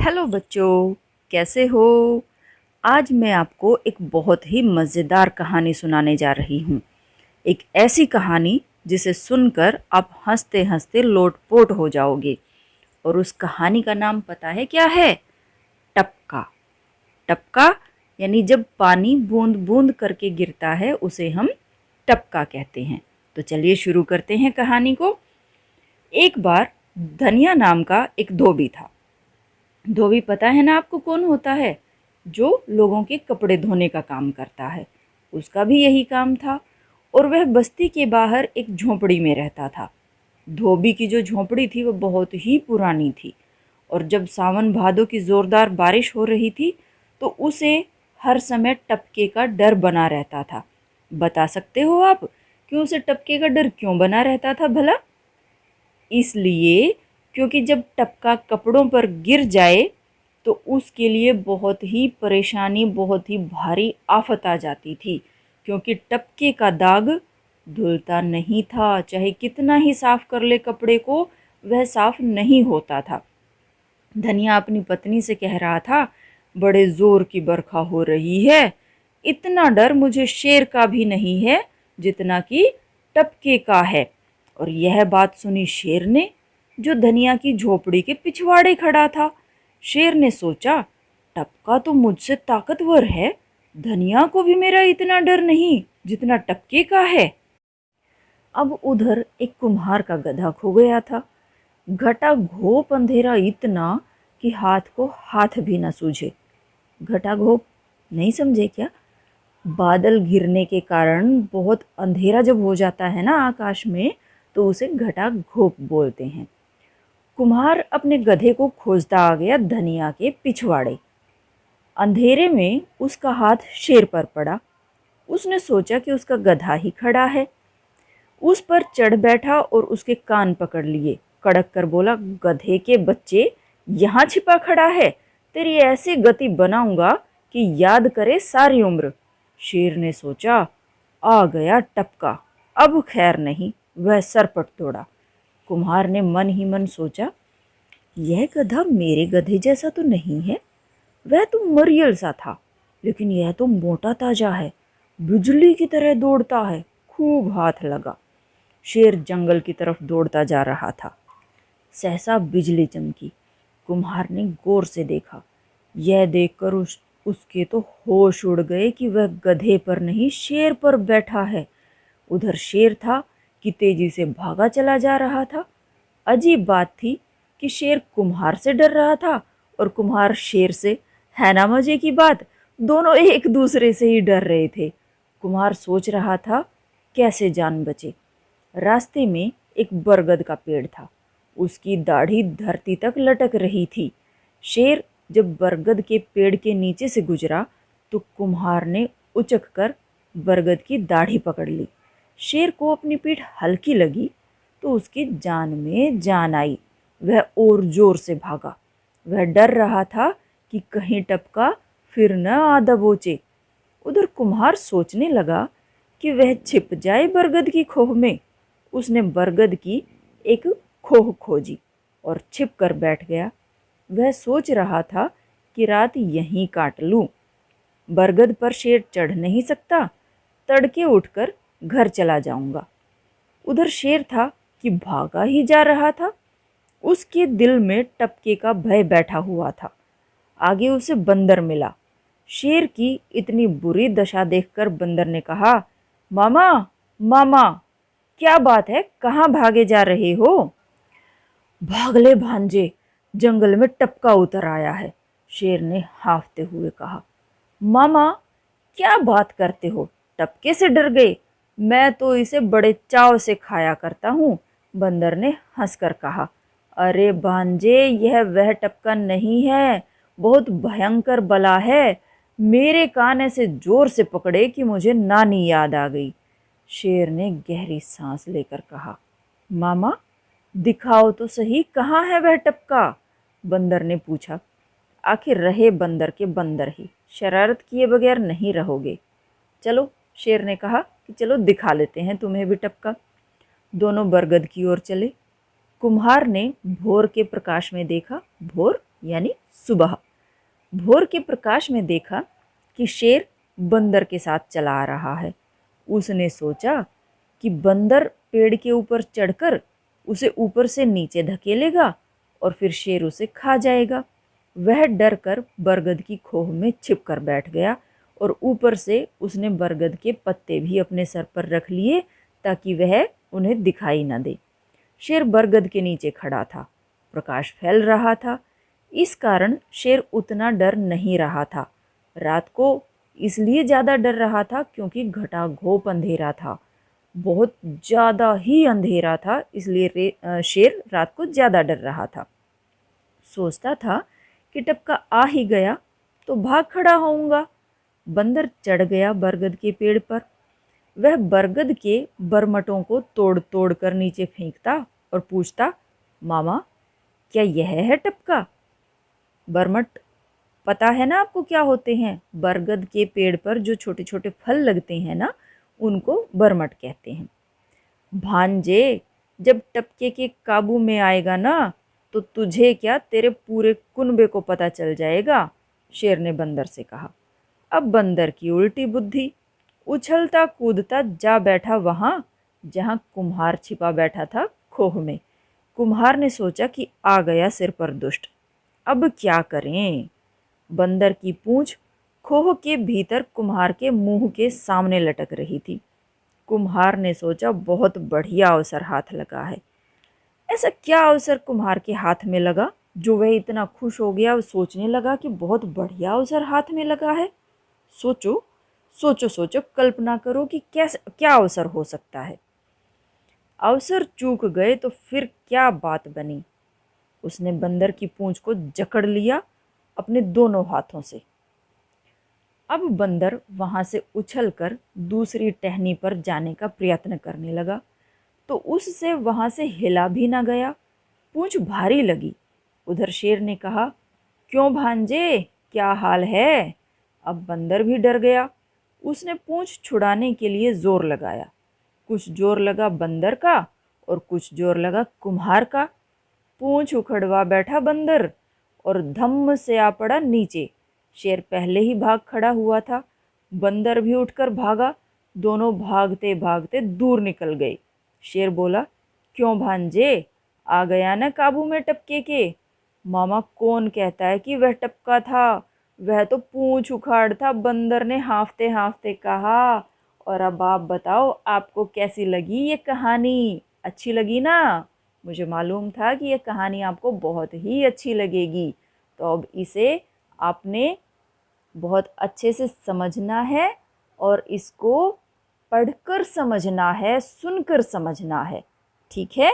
Hello बच्चों, कैसे हो। आज मैं आपको एक बहुत ही मज़ेदार कहानी सुनाने जा रही हूँ। एक ऐसी कहानी जिसे सुनकर आप हंसते हंसते लोटपोट हो जाओगे। और उस कहानी का नाम पता है क्या है? टपका। टपका यानी जब पानी बूंद बूंद करके गिरता है उसे हम टपका कहते हैं। तो चलिए शुरू करते हैं कहानी को। एक बार धनिया नाम का एक धोबी था। धोबी पता है ना आपको कौन होता है? जो लोगों के कपड़े धोने का काम करता है। उसका भी यही काम था और वह बस्ती के बाहर एक झोंपड़ी में रहता था। धोबी की जो झोंपड़ी थी वो बहुत ही पुरानी थी और जब सावन भादों की जोरदार बारिश हो रही थी तो उसे हर समय टपके का डर बना रहता था। बता सकते हो आप कि उसे टपके का डर क्यों बना रहता था भला? इसलिए क्योंकि जब टपका कपड़ों पर गिर जाए तो उसके लिए बहुत ही परेशानी, बहुत ही भारी आफत आ जाती थी। क्योंकि टपके का दाग धुलता नहीं था, चाहे कितना ही साफ कर ले कपड़े को वह साफ नहीं होता था। धनिया अपनी पत्नी से कह रहा था, बड़े जोर की बरखा हो रही है, इतना डर मुझे शेर का भी नहीं है जितना कि टपके का है। और यह बात सुनी शेर ने, जो धनिया की झोपड़ी के पिछवाड़े खड़ा था। शेर ने सोचा, टपका तो मुझसे ताकतवर है, धनिया को भी मेरा इतना डर नहीं जितना टपके का है। अब उधर एक कुम्हार का गधा खो गया था। घटा घोप अंधेरा इतना कि हाथ को हाथ भी न सूझे। घटा घोप नहीं समझे क्या? बादल घिरने के कारण बहुत अंधेरा जब हो जाता है ना आकाश में, तो उसे घटा घोप बोलते हैं। कुम्हार अपने गधे को खोजता आ गया धनिया के पिछवाड़े। अंधेरे में उसका हाथ शेर पर पड़ा। उसने सोचा कि उसका गधा ही खड़ा है। उस पर चढ़ बैठा और उसके कान पकड़ लिए। कड़क कर बोला, गधे के बच्चे, यहाँ छिपा खड़ा है, तेरी ऐसी गति बनाऊंगा कि याद करे सारी उम्र। शेर ने सोचा, आ गया टपका, अब खैर नहीं। वह सरपट दौड़ा। कुम्हार ने मन ही मन सोचा, यह गधा मेरे गधे जैसा तो नहीं है, वह तो मरियल सा था, लेकिन यह तो मोटा ताजा है, बिजली की तरह दौड़ता है। खूब हाथ लगा। शेर जंगल की तरफ दौड़ता जा रहा था। सहसा बिजली चमकी। कुम्हार ने गौर से देखा। यह देखकर उसके तो होश उड़ गए कि वह गधे पर नहीं शेर पर बैठा है। उधर शेर था कि तेजी से भागा चला जा रहा था। अजीब बात थी कि शेर कुम्हार से डर रहा था और कुम्हार शेर से। है ना मजे की बात, दोनों एक दूसरे से ही डर रहे थे। कुम्हार सोच रहा था कैसे जान बचे। रास्ते में एक बरगद का पेड़ था, उसकी दाढ़ी धरती तक लटक रही थी। शेर जब बरगद के पेड़ के नीचे से गुजरा तो कुम्हार ने उचक कर बरगद की दाढ़ी पकड़ ली। शेर को अपनी पीठ हल्की लगी तो उसकी जान में जान आई। वह और जोर से भागा। वह डर रहा था कि कहीं टपका फिर न आ दबोचे। उधर कुम्हार सोचने लगा कि वह छिप जाए बरगद की खोह में। उसने बरगद की एक खोह खोजी और छिप कर बैठ गया। वह सोच रहा था कि रात यहीं काट लूं। बरगद पर शेर चढ़ नहीं सकता, तड़के उठकर घर चला जाऊंगा। उधर शेर था कि भागा ही जा रहा था। उसके दिल में टपके का भय बैठा हुआ था। आगे उसे बंदर मिला। शेर की इतनी बुरी दशा देखकर बंदर ने कहा, मामा मामा, क्या बात है, कहाँ भागे जा रहे हो? भाग ले भांजे, जंगल में टपका उतर आया है, शेर ने हांफते हुए कहा। मामा, क्या बात करते हो, टपके से डर गए? मैं तो इसे बड़े चाव से खाया करता हूँ, बंदर ने हंसकर कहा। अरे भांजे, यह वह टपका नहीं है, बहुत भयंकर बला है। मेरे कान ऐसे जोर से पकड़े कि मुझे नानी याद आ गई। शेर ने गहरी सांस लेकर कहा, मामा दिखाओ तो सही, कहाँ है वह टपका? बंदर ने पूछा। आखिर रहे बंदर के बंदर ही, शरारत किए बगैर नहीं रहोगे। चलो, शेर ने कहा कि चलो दिखा लेते हैं तुम्हें भी टपका। दोनों बरगद की ओर चले। कुम्हार ने भोर के प्रकाश में देखा, भोर यानी सुबह। भोर के प्रकाश में देखा कि शेर बंदर के साथ चला आ रहा है। उसने सोचा कि बंदर पेड़ के ऊपर चढ़कर उसे ऊपर से नीचे धकेलेगा और फिर शेर उसे खा जाएगा। वह डर कर बरगद की खोह में छिप कर बैठ गया और ऊपर से उसने बरगद के पत्ते भी अपने सर पर रख लिए ताकि वह उन्हें दिखाई न दे। शेर बरगद के नीचे खड़ा था। प्रकाश फैल रहा था, इस कारण शेर उतना डर नहीं रहा था। रात को इसलिए ज़्यादा डर रहा था क्योंकि घटाघोप अंधेरा था, बहुत ज़्यादा ही अंधेरा था, इसलिए शेर रात को ज़्यादा डर रहा था। सोचता था कि टपका आ ही गया तो भाग खड़ा होऊंगा। बंदर चढ़ गया बरगद के पेड़ पर। वह बरगद के बरमटों को तोड़ तोड़ कर नीचे फेंकता और पूछता, मामा क्या यह है टपका? बरमट पता है ना आपको क्या होते हैं? बरगद के पेड़ पर जो छोटे छोटे फल लगते हैं ना, उनको बरमट कहते हैं। भांजे, जब टपके के काबू में आएगा ना तो तुझे क्या तेरे पूरे कुनबे को पता चल जाएगा, शेर ने बंदर से कहा। अब बंदर की उल्टी बुद्धि, उछलता कूदता जा बैठा वहां जहां कुम्हार छिपा बैठा था खोह में। कुम्हार ने सोचा कि आ गया सिर पर दुष्ट, अब क्या करें। बंदर की पूंछ खोह के भीतर कुम्हार के मुंह के सामने लटक रही थी। कुम्हार ने सोचा बहुत बढ़िया अवसर हाथ लगा है। ऐसा क्या अवसर कुम्हार के हाथ में लगा जो वह इतना खुश हो गया और सोचने लगा कि बहुत बढ़िया अवसर हाथ में लगा है। सोचो सोचो सोचो, कल्पना करो कि कैसे क्या अवसर हो सकता है। अवसर चूक गए तो फिर क्या बात बनी। उसने बंदर की पूंछ को जकड़ लिया अपने दोनों हाथों से। अब बंदर वहां से उछलकर दूसरी टहनी पर जाने का प्रयत्न करने लगा तो उससे वहां से हिला भी ना गया। पूंछ भारी लगी। उधर शेर ने कहा, क्यों भांजे, क्या हाल है? अब बंदर भी डर गया। उसने पूंछ छुड़ाने के लिए जोर लगाया। कुछ जोर लगा बंदर का और कुछ जोर लगा कुम्हार का। पूंछ उखड़वा बैठा बंदर और धम्म से आ पड़ा नीचे। शेर पहले ही भाग खड़ा हुआ था। बंदर भी उठकर भागा। दोनों भागते भागते दूर निकल गए। शेर बोला, क्यों भांजे, आ गया ना काबू में टपके के? मामा कौन कहता है कि वह टपका था, वह तो पूंछ उखाड़ था, बंदर ने हांफते हांफते कहा। और अब आप बताओ आपको कैसी लगी ये कहानी? अच्छी लगी ना? मुझे मालूम था कि ये कहानी आपको बहुत ही अच्छी लगेगी। तो अब इसे आपने बहुत अच्छे से समझना है और इसको पढ़कर समझना है, सुनकर समझना है। ठीक है?